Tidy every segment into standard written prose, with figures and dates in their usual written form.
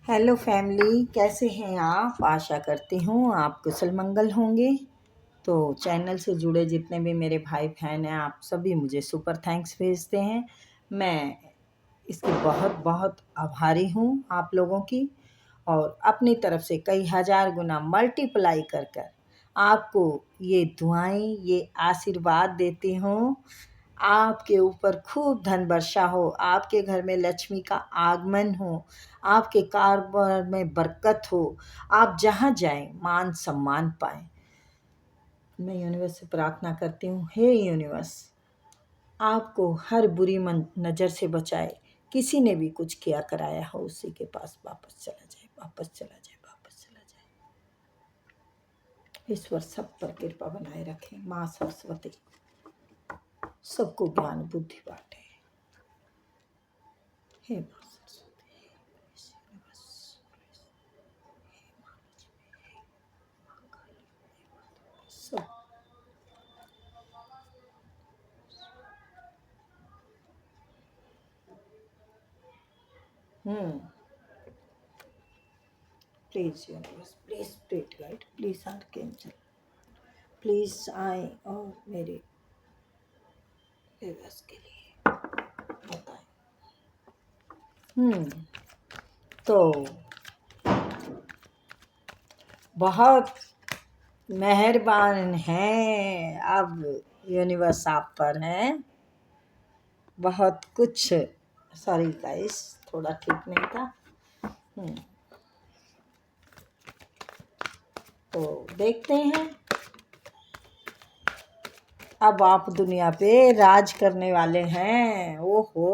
Hello family, कैसे हैं आप? आशा करती हूँ आप कुशल मंगल होंगे। तो चैनल से जुड़े जितने भी मेरे भाई बहन हैं, आप सभी मुझे सुपर थैंक्स भेजते हैं। मैं इसकी बहुत बहुत आभारी हूँ आप लोगों की, और अपनी तरफ से कई हज़ार गुना मल्टीप्लाई कर कर आपको ये दुआएं, ये आशीर्वाद देती हूँ। आपके ऊपर खूब धन वर्षा हो, आपके घर में लक्ष्मी का आगमन हो, आपके कारोबार में बरकत हो, आप जहाँ जाएं मान सम्मान पाएं। मैं यूनिवर्स से प्रार्थना करती हूँ, हे यूनिवर्स, आपको हर बुरी नज़र से बचाए। किसी ने भी कुछ किया कराया हो, उसी के पास वापस चला जाए, वापस चला जाए, वापस चला जाए। ईश्वर सब पर कृपा बनाए रखें। माँ सरस्वती सबको ज्ञान बुद्धि बांटे। हे माँ सरस्वती, हे यूनिवर्स, हे माँ लक्ष्मी, हे माँ काली, हे माँ दुर्गा, सब। Please universe, please spirit guide, please archangel, please आए और मेरे व्यूअर्स के लिए बताएं। तो बहुत मेहरबान हैं अब यूनिवर्स आप पर हैं। बहुत कुछ, सॉरी गाइस, थोड़ा ठीक नहीं था। तो देखते हैं, अब आप दुनिया पे राज करने वाले हैं। ओहो,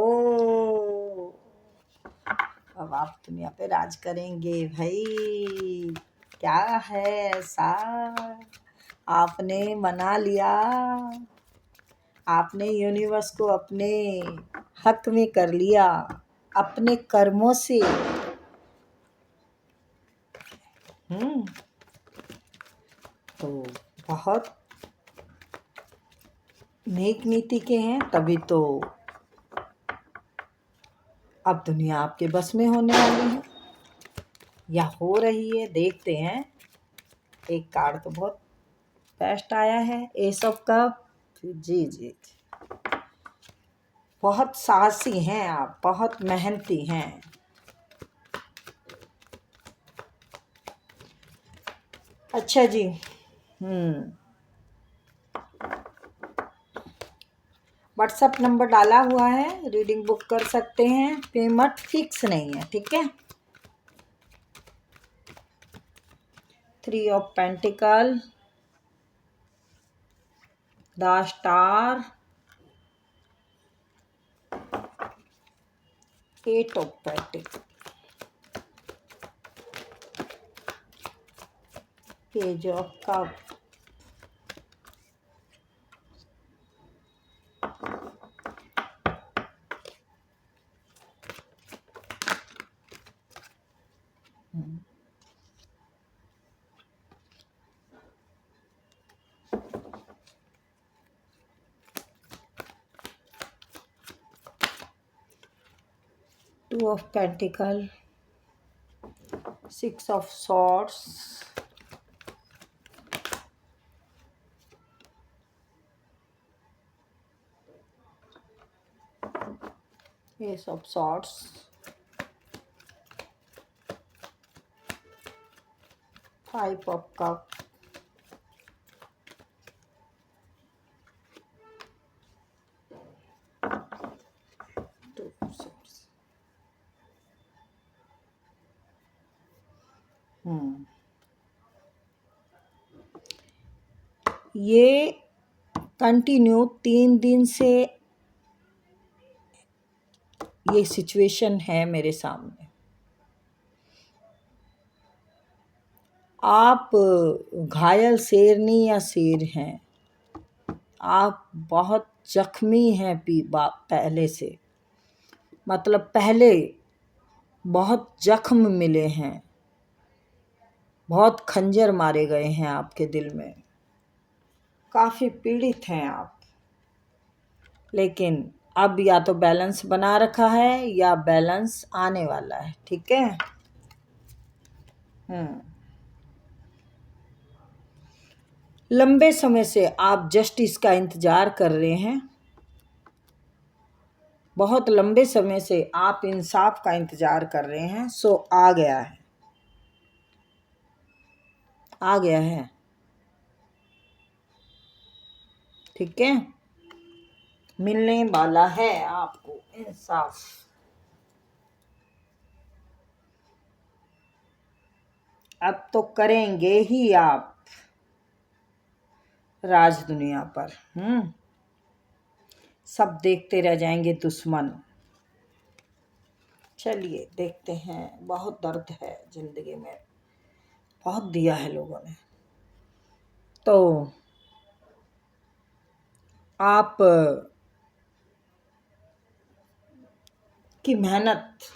अब आप दुनिया पे राज करेंगे भाई। क्या है ऐसा आपने मना लिया, आपने यूनिवर्स को अपने हक में कर लिया अपने कर्मों से। तो बहुत नेक नीति के हैं, तभी तो अब दुनिया आपके बस में होने वाली है या हो रही है। देखते हैं। एक कार्ड तो बहुत बेस्ट आया है, एस ऑफ कप। जी जी, बहुत साहसी हैं आप, बहुत मेहनती हैं। अच्छा जी, व्हाट्सएप नंबर डाला हुआ है, रीडिंग बुक कर सकते हैं। पेमेंट फिक्स नहीं है, ठीक है। 3 of pentacle, the star, 8 of pentacle, page of cup, two of pentacle, 6 of swords, S of swords, 5 of cup, two of swords. ये कंटिन्यू 3 दिन से ये सिचुएशन है मेरे सामने। आप घायल शेरनी या शेर हैं। आप बहुत जख्मी हैं पहले से, मतलब पहले बहुत जख्म मिले हैं, बहुत खंजर मारे गए हैं आपके दिल में, काफ़ी पीड़ित हैं आप। लेकिन अब या तो बैलेंस बना रखा है या बैलेंस आने वाला है, ठीक है। लंबे समय से आप जस्टिस का इंतजार कर रहे हैं, बहुत लंबे समय से आप इंसाफ का इंतजार कर रहे हैं। सो आ गया है, आ गया है। ठीक है, मिलने वाला है आपको इंसाफ। अब तो करेंगे ही आप राज दुनिया पर। सब देखते रह जाएंगे दुश्मन। चलिए देखते हैं। बहुत दर्द है जिंदगी में, बहुत दिया है लोगों ने। तो आप की मेहनत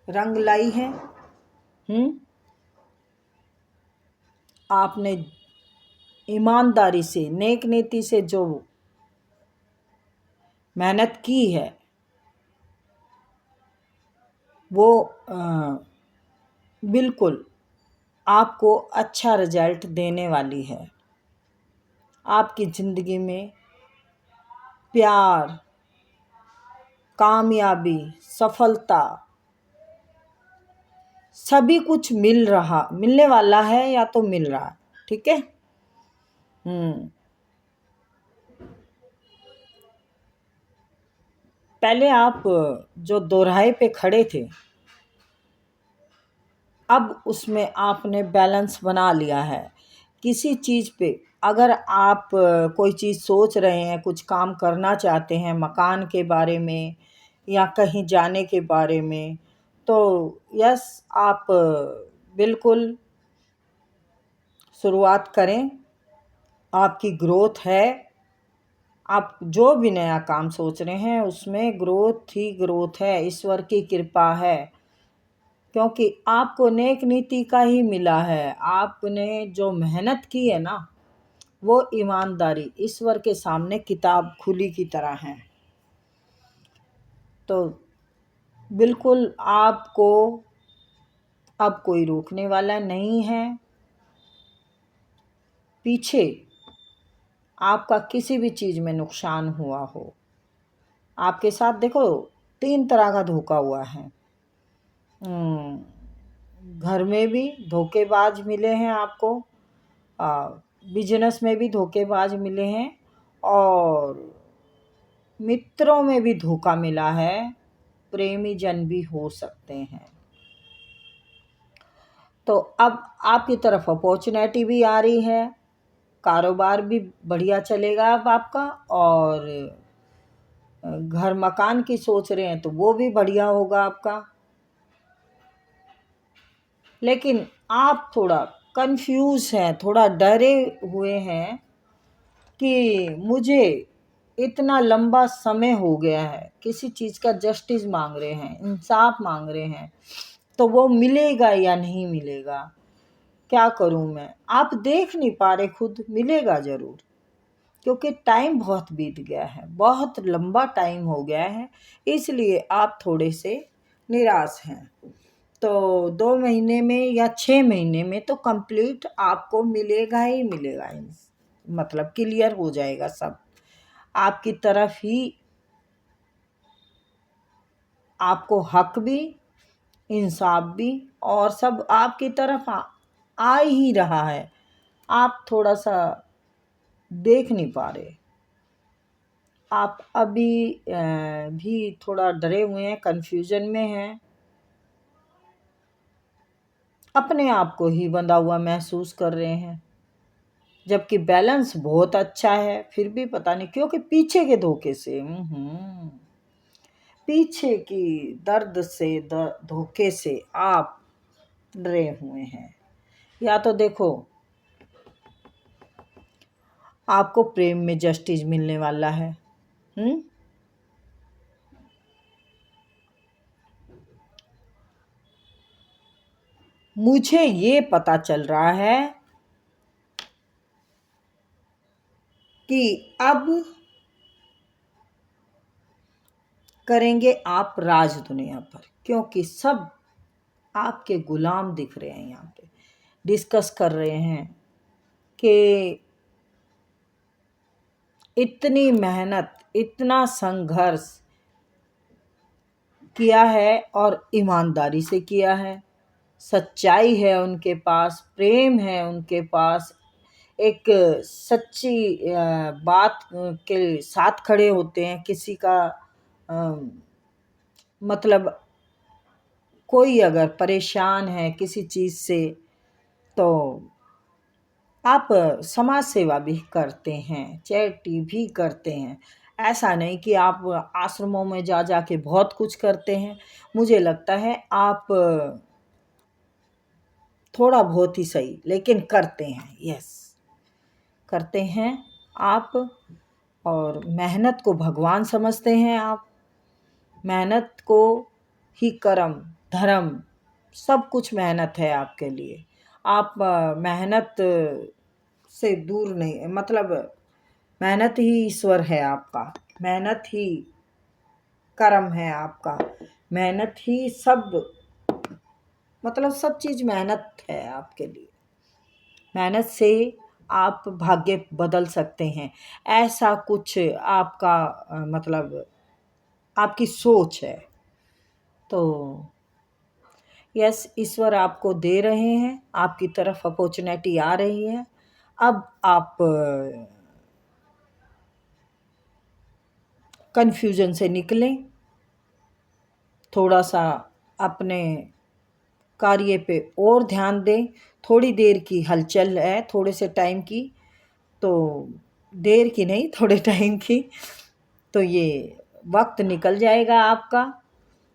रंग लाई है। आपने ईमानदारी से, नेक नीति से जो मेहनत की है वो बिल्कुल आपको अच्छा रिजल्ट देने वाली है। आपकी ज़िंदगी में प्यार, कामयाबी, सफलता सभी कुछ मिलने वाला है या तो मिल रहा है। ठीक है। पहले आप जो दोराहे पे खड़े थे, अब उसमें आपने बैलेंस बना लिया है। किसी चीज़ पे अगर आप कोई चीज़ सोच रहे हैं, कुछ काम करना चाहते हैं, मकान के बारे में या कहीं जाने के बारे में, तो यस, आप बिल्कुल शुरुआत करें। आपकी ग्रोथ है। आप जो भी नया काम सोच रहे हैं उसमें ग्रोथ ही ग्रोथ है, ईश्वर की कृपा है। क्योंकि आपको नेक नीति का ही मिला है। आपने जो मेहनत की है ना, वो ईमानदारी ईश्वर के सामने किताब खुली की तरह है। तो बिल्कुल आपको अब कोई रोकने वाला नहीं है। पीछे आपका किसी भी चीज़ में नुकसान हुआ हो, आपके साथ देखो 3 तरह का धोखा हुआ है। घर में भी धोखेबाज मिले हैं आपको, बिजनेस में भी धोखेबाज मिले हैं, और मित्रों में भी धोखा मिला है। प्रेमी जन भी हो सकते हैं। तो अब आपकी तरफ अपॉर्चुनिटी भी आ रही है, कारोबार भी बढ़िया चलेगा अब आपका, और घर मकान की सोच रहे हैं तो वो भी बढ़िया होगा आपका। लेकिन आप थोड़ा कंफ्यूज हैं, थोड़ा डरे हुए हैं कि मुझे इतना लंबा समय हो गया है, किसी चीज़ का जस्टिस मांग रहे हैं, इंसाफ मांग रहे हैं, तो वो मिलेगा या नहीं मिलेगा, क्या करूं मैं। आप देख नहीं पा रहे खुद, मिलेगा ज़रूर, क्योंकि टाइम बहुत बीत गया है, बहुत लंबा टाइम हो गया है, इसलिए आप थोड़े से निराश हैं। तो 2 महीने में या 6 महीने में तो कंप्लीट आपको मिलेगा ही मिलेगा, मतलब क्लियर हो जाएगा सब आपकी तरफ ही। आपको हक भी, इंसाफ भी, और सब आपकी तरफ आ ही रहा है। आप थोड़ा सा देख नहीं पा रहे। आप अभी भी थोड़ा डरे हुए हैं, कंफ्यूजन में हैं, अपने आप को ही बंधा हुआ महसूस कर रहे हैं, जबकि बैलेंस बहुत अच्छा है, फिर भी पता नहीं, क्योंकि पीछे के धोखे से, पीछे की दर्द से, धोखे से आप डरे हुए हैं। या तो देखो आपको प्रेम में जस्टिस मिलने वाला है। मुझे ये पता चल रहा है कि अब करेंगे आप राज दुनिया पर, क्योंकि सब आपके गुलाम दिख रहे हैं। यहाँ पे डिस्कस कर रहे हैं कि इतनी मेहनत, इतना संघर्ष किया है और ईमानदारी से किया है, सच्चाई है उनके पास, प्रेम है उनके पास, एक सच्ची बात के साथ खड़े होते हैं। किसी का मतलब कोई अगर परेशान है किसी चीज़ से तो आप समाज सेवा भी करते हैं, चैरिटी भी करते हैं। ऐसा नहीं कि आप आश्रमों में जा जा के बहुत कुछ करते हैं। मुझे लगता है आप थोड़ा बहुत ही सही, लेकिन करते हैं। यस, करते हैं आप, और मेहनत को भगवान समझते हैं आप। मेहनत को ही कर्म, धर्म, सब कुछ मेहनत है आपके लिए। आप मेहनत से दूर नहीं, मतलब मेहनत ही ईश्वर है आपका, मेहनत ही कर्म है आपका, मेहनत ही सब, मतलब सब चीज़ मेहनत है आपके लिए। मेहनत से आप भाग्य बदल सकते हैं। ऐसा कुछ आपका मतलब आपकी सोच है। तो यस, ईश्वर आपको दे रहे हैं, आपकी तरफ अपॉर्चुनिटी आ रही है। अब आप कन्फ्यूजन से निकलें, थोड़ा सा अपने कार्य पे और ध्यान दें। थोड़ी देर की हलचल है, थोड़े से टाइम की, तो देर की नहीं, थोड़े टाइम की, तो ये वक्त निकल जाएगा आपका।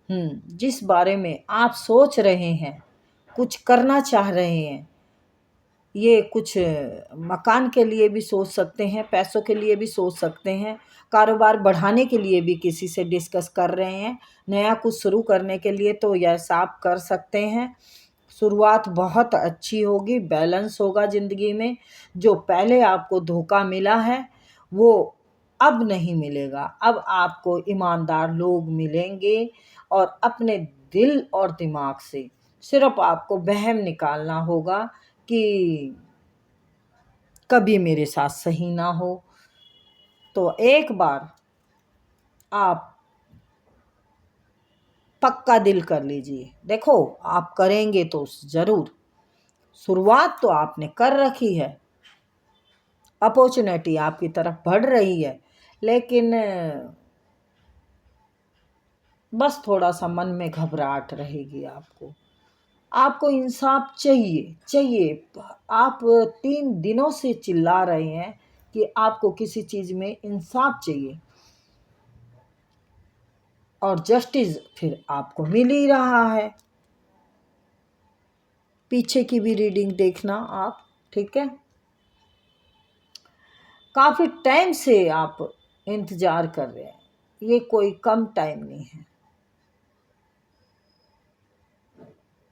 जिस बारे में आप सोच रहे हैं, कुछ करना चाह रहे हैं, ये कुछ मकान के लिए भी सोच सकते हैं, पैसों के लिए भी सोच सकते हैं, कारोबार बढ़ाने के लिए भी किसी से डिस्कस कर रहे हैं, नया कुछ शुरू करने के लिए, तो यह आप कर सकते हैं। शुरुआत बहुत अच्छी होगी, बैलेंस होगा ज़िंदगी में। जो पहले आपको धोखा मिला है वो अब नहीं मिलेगा। अब आपको ईमानदार लोग मिलेंगे, और अपने दिल और दिमाग से सिर्फ आपको वहम निकालना होगा कि कभी मेरे साथ सही ना हो। तो एक बार आप पक्का दिल कर लीजिए। देखो, आप करेंगे तो ज़रूर, शुरुआत तो आपने कर रखी है, अपॉर्चुनिटी आपकी तरफ बढ़ रही है, लेकिन बस थोड़ा सा मन में घबराहट रहेगी आपको। आपको इंसाफ चाहिए, चाहिए। आप 3 दिनों से चिल्ला रहे हैं कि आपको किसी चीज़ में इंसाफ चाहिए, और जस्टिस फिर आपको मिल ही रहा है। पीछे की भी रीडिंग देखना आप, ठीक है। काफ़ी टाइम से आप इंतज़ार कर रहे हैं, ये कोई कम टाइम नहीं है।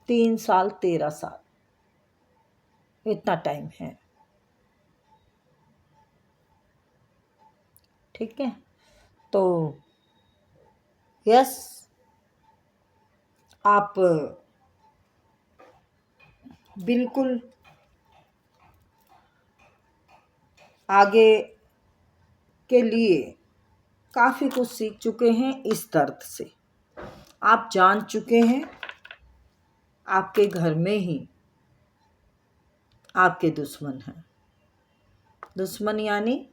3 साल, 13 साल, इतना टाइम है, ठीक है। तो यस, आप बिल्कुल आगे के लिए काफ़ी कुछ सीख चुके हैं। इस दर्द से आप जान चुके हैं, आपके घर में ही आपके दुश्मन हैं। दुश्मन यानी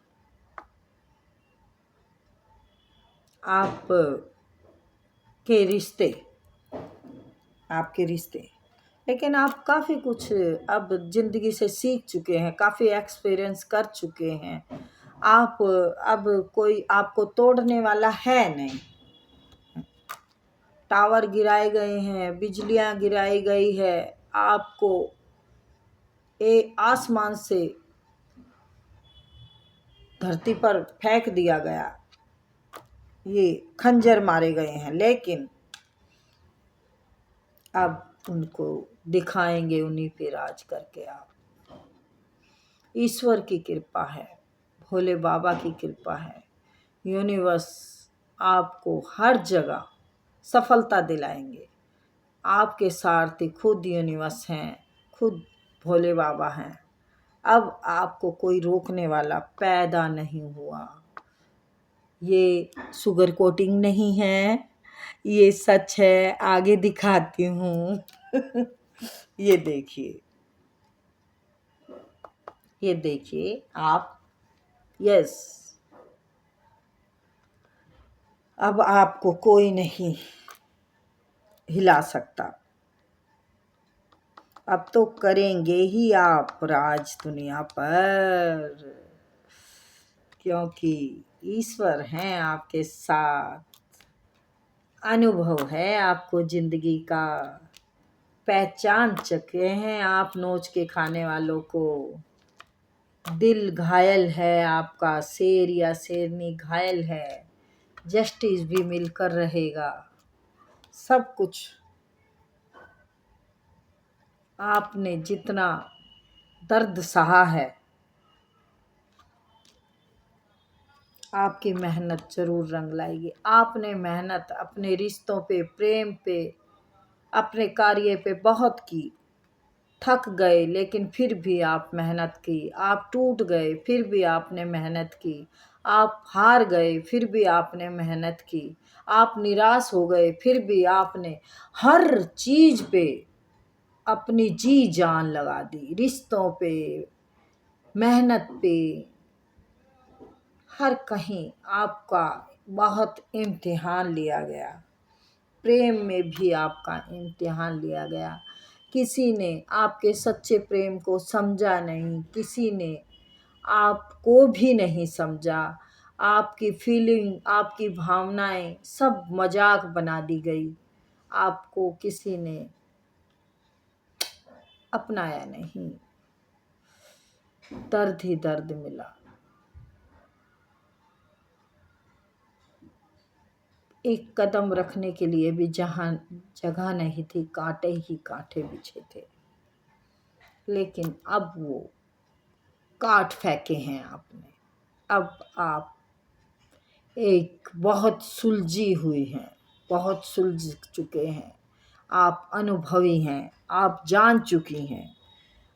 आप के रिश्ते, आपके रिश्ते। लेकिन आप काफ़ी कुछ अब ज़िंदगी से सीख चुके हैं, काफ़ी एक्सपीरियंस कर चुके हैं। आप अब कोई आपको तोड़ने वाला है नहीं। टावर गिराए गए हैं, बिजलियां गिराई गई है, आपको आसमान से धरती पर फेंक दिया गया, ये खंजर मारे गए हैं, लेकिन अब उनको दिखाएंगे उन्हीं पे राज करके आप। ईश्वर की कृपा है, भोले बाबा की कृपा है, यूनिवर्स आपको हर जगह सफलता दिलाएंगे। आपके सारथी खुद यूनिवर्स हैं, खुद भोले बाबा हैं। अब आपको कोई रोकने वाला पैदा नहीं हुआ। ये शुगर कोटिंग नहीं है, ये सच है। आगे दिखाती हूँ। ये देखिए, ये देखिए आप। यस, अब आपको कोई नहीं हिला सकता। अब तो करेंगे ही आप राज दुनिया पर, क्योंकि ईश्वर हैं आपके साथ। अनुभव है आपको जिंदगी का, पहचान चुके हैं आप नोच के खाने वालों को। दिल घायल है आपका, शेर या शेरनी घायल है। जस्टिस भी मिलकर रहेगा। सब कुछ आपने जितना दर्द सहा है, आपकी मेहनत जरूर रंग लाएगी। आपने मेहनत अपने रिश्तों पे, प्रेम पे, अपने कार्य पे बहुत की। थक गए लेकिन फिर भी आप मेहनत की। आप टूट गए फिर भी आपने मेहनत की। आप हार गए फिर भी आपने मेहनत की। आप निराश हो गए फिर भी आपने हर चीज पे अपनी जी जान लगा दी। रिश्तों पे, मेहनत पे, हर कहीं आपका बहुत इम्तिहान लिया गया। प्रेम में भी आपका इम्तिहान लिया गया। किसी ने आपके सच्चे प्रेम को समझा नहीं, किसी ने आपको भी नहीं समझा। आपकी फीलिंग, आपकी भावनाएं सब मजाक बना दी गई। आपको किसी ने अपनाया नहीं। दर्द ही दर्द मिला। एक कदम रखने के लिए भी जहाँ जगह नहीं थी, कांटे ही कांटे बिछे थे। लेकिन अब वो काट फेंके हैं आपने। अब आप एक बहुत सुलझी हुई हैं, बहुत सुलझ चुके हैं। आप अनुभवी हैं, आप जान चुकी हैं।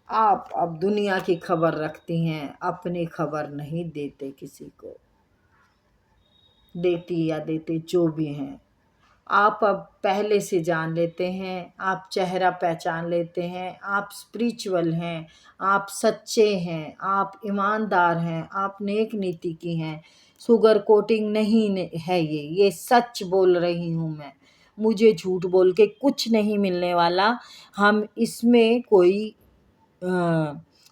आप अब दुनिया की खबर रखती हैं, अपनी खबर नहीं देते किसी को। देती या देते जो भी हैं, आप अब पहले से जान लेते हैं। आप चेहरा पहचान लेते हैं। आप स्पिरिचुअल हैं, आप सच्चे हैं, आप ईमानदार हैं, आप नेक नीति की हैं। शुगर कोटिंग नहीं है ये सच बोल रही हूँ मैं। मुझे झूठ बोल के कुछ नहीं मिलने वाला। हम इसमें कोई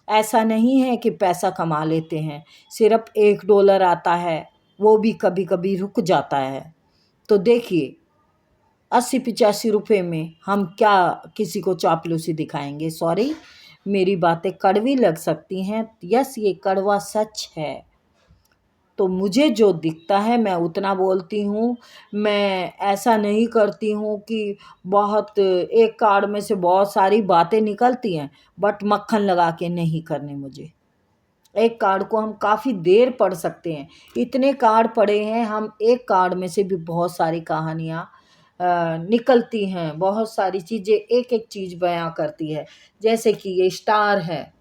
ऐसा नहीं है कि पैसा कमा लेते हैं। सिर्फ $1 आता है, वो भी कभी कभी रुक जाता है। तो देखिए, 80-85 रुपये में हम क्या किसी को चापलूसी दिखाएंगे। सॉरी, मेरी बातें कड़वी लग सकती हैं। यस, ये कड़वा सच है। तो मुझे जो दिखता है मैं उतना बोलती हूँ। मैं ऐसा नहीं करती हूँ कि बहुत एक कार्ड में से बहुत सारी बातें निकलती हैं, बट मक्खन लगा के नहीं करने मुझे। एक कार्ड को हम काफ़ी देर पढ़ सकते हैं। इतने कार्ड पढ़े हैं हम, एक कार्ड में से भी बहुत सारी कहानियाँ निकलती हैं। बहुत सारी चीज़ें, एक एक चीज़ बयां करती है। जैसे कि ये स्टार है,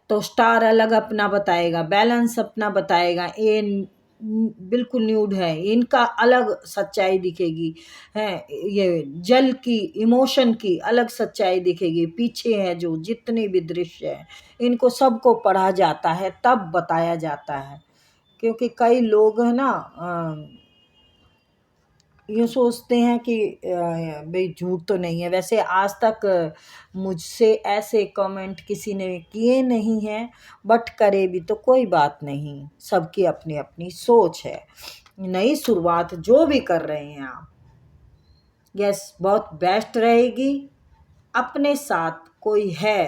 तो स्टार अलग अपना बताएगा, बैलेंस अपना बताएगा। ये बिल्कुल न्यूड है, इनका अलग सच्चाई दिखेगी। है ये जल की, इमोशन की अलग सच्चाई दिखेगी। पीछे है जो जितने भी दृश्य है, इनको सबको पढ़ा जाता है, तब बताया जाता है। क्योंकि कई लोग है ना यूँ सोचते हैं कि भाई झूठ तो नहीं है। वैसे आज तक मुझसे ऐसे कमेंट किसी ने किए नहीं हैं, बट करे भी तो कोई बात नहीं। सबकी अपनी अपनी सोच है। नई शुरुआत जो भी कर रहे हैं आप, यस, बहुत बेस्ट रहेगी। अपने साथ कोई है,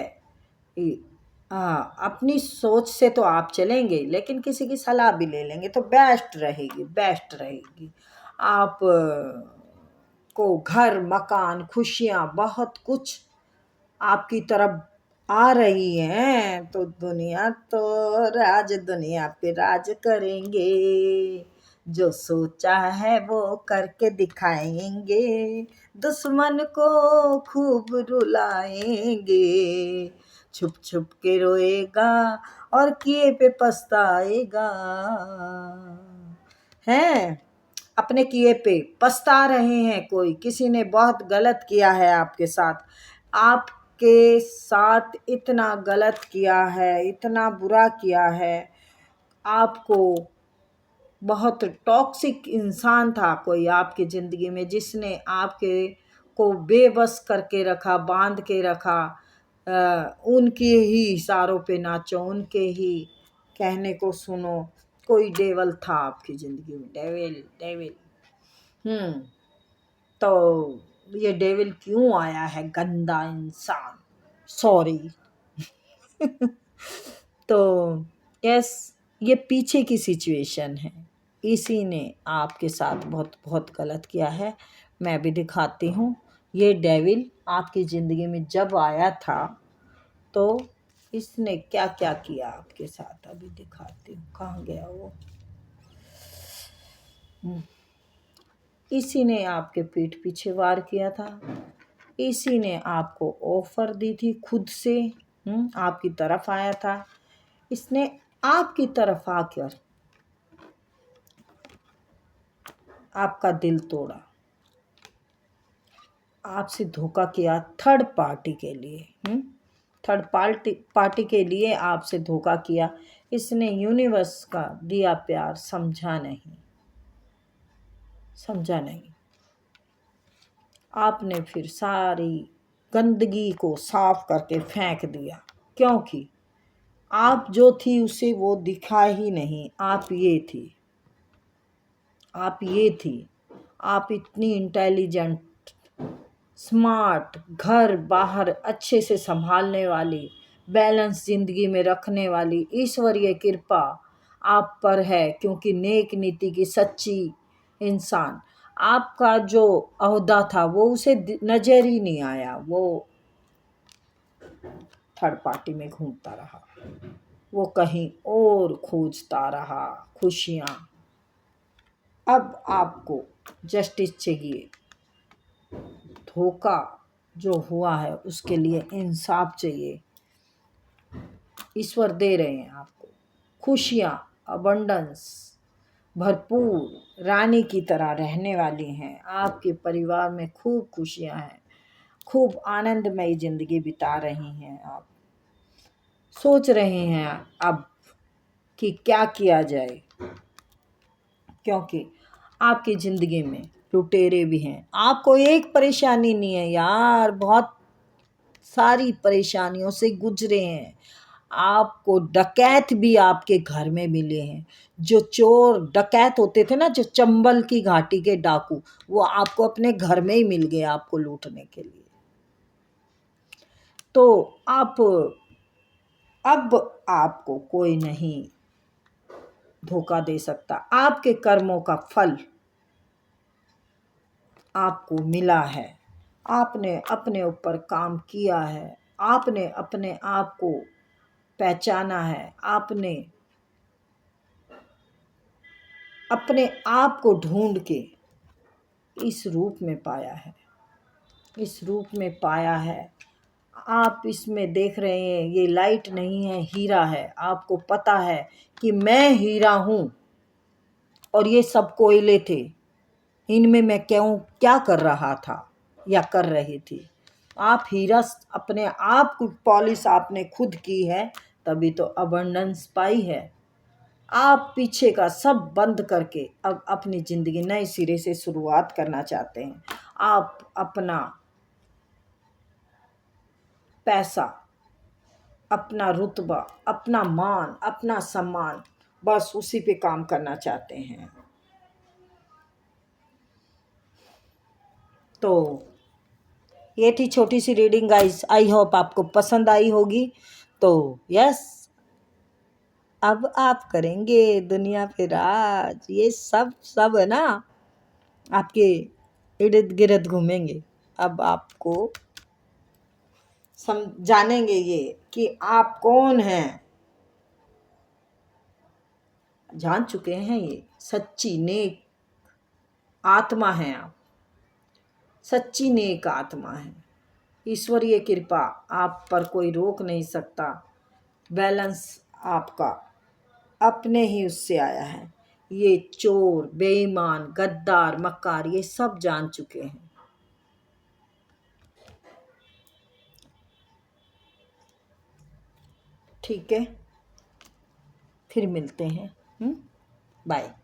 अपनी सोच से तो आप चलेंगे, लेकिन किसी की सलाह भी ले लेंगे तो बेस्ट रहेगी, बेस्ट रहेगी। आप को घर, मकान, खुशियाँ, बहुत कुछ आपकी तरफ आ रही हैं। तो दुनिया पे राज करेंगे। जो सोचा है वो करके दिखाएंगे, दुश्मन को खूब रुलाएंगे। छुप छुप के रोएगा और किए पे पछताएगा। हैं, अपने किए पे पछता रहे हैं। कोई किसी ने बहुत गलत किया है आपके साथ, आपके साथ इतना गलत किया है, इतना बुरा किया है आपको। बहुत टॉक्सिक इंसान था कोई आपकी ज़िंदगी में, जिसने आपके को बेबस करके रखा, बांध के रखा। उनके ही इशारों पे नाचो, उनके ही कहने को सुनो। कोई डेविल था आपकी ज़िंदगी में, डेविल डेविल। तो ये डेविल क्यों आया है, गंदा इंसान, सॉरी। तो यस, ये पीछे की सिचुएशन है, इसी ने आपके साथ बहुत बहुत गलत किया है। मैं भी दिखाती हूँ। ये डेविल आपकी ज़िंदगी में जब आया था तो इसने क्या क्या किया आपके साथ, अभी दिखाती हूँ। कहाँ गया वो? इसी ने आपके पीठ पीछे वार किया था, इसी ने आपको ऑफर दी थी खुद से। आपकी तरफ आया था, इसने आपकी तरफ आकर आपका दिल तोड़ा, आपसे धोखा किया। थर्ड पार्टी के लिए, थर्ड पार्टी के लिए आपसे धोखा किया। इसने यूनिवर्स का दिया प्यार समझा नहीं, समझा नहीं। आपने फिर सारी गंदगी को साफ करके फेंक दिया, क्योंकि आप जो थी उसे वो दिखा ही नहीं। आप ये थी, आप ये थी। आप इतनी इंटेलिजेंट, स्मार्ट, घर बाहर अच्छे से संभालने वाली, बैलेंस ज़िंदगी में रखने वाली ईश्वरीय कृपा आप पर है, क्योंकि नेक नीति की सच्ची इंसान। आपका जो ओहदा था वो उसे नज़र ही नहीं आया। वो थर्ड पार्टी में घूमता रहा, वो कहीं और खोजता रहा खुशियाँ। अब आपको जस्टिस चाहिए। धोखा जो हुआ है उसके लिए इंसाफ चाहिए। ईश्वर दे रहे हैं आपको खुशियाँ, अबंडेंस, भरपूर रानी की तरह रहने वाली हैं। आपके परिवार में खूब खुशियाँ हैं, खूब आनंदमयी ज़िंदगी बिता रही हैं आप। सोच रहे हैं अब कि क्या किया जाए, क्योंकि आपकी ज़िंदगी में लुटेरे भी हैं। आपको एक परेशानी नहीं है यार, बहुत सारी परेशानियों से गुजरे हैं। आपको डकैत भी आपके घर में मिले हैं। जो चोर डकैत होते थे ना, जो चंबल की घाटी के डाकू, वो आपको अपने घर में ही मिल गए आपको लूटने के लिए। तो आप, अब आपको कोई नहीं धोखा दे सकता। आपके कर्मों का फल आपको मिला है। आपने अपने ऊपर काम किया है, आपने अपने आप को पहचाना है, आपने अपने आप को ढूंढ के इस रूप में पाया है, इस रूप में पाया है। आप इसमें देख रहे हैं, ये लाइट नहीं है, हीरा है। आपको पता है कि मैं हीरा हूँ और ये सब कोयले थे। इनमें मैं क्यों क्या कर रहा था या कर रही थी। आप हीरा अपने आप को पॉलिश आपने खुद की है, तभी तो अबंडेंस पाई है। आप पीछे का सब बंद करके अब अपनी ज़िंदगी नए सिरे से शुरुआत करना चाहते हैं। आप अपना पैसा, अपना रुतबा, अपना मान, अपना सम्मान, बस उसी पे काम करना चाहते हैं। तो ये थी छोटी सी रीडिंग गाइस, आई होप आपको पसंद आई होगी। तो यस, अब आप करेंगे दुनिया पे राज। ये सब है ना, आपके इर्द गिर्द घूमेंगे। अब आपको जानेंगे ये कि आप कौन हैं। जान चुके हैं ये सच्ची नेक आत्मा हैं आप, सच्ची नेक आत्मा है। ईश्वरीय कृपा आप पर कोई रोक नहीं सकता। बैलेंस आपका अपने ही उससे आया है। ये चोर बेईमान गद्दार मक्कार ये सब जान चुके हैं। ठीक है, फिर मिलते हैं। बाय।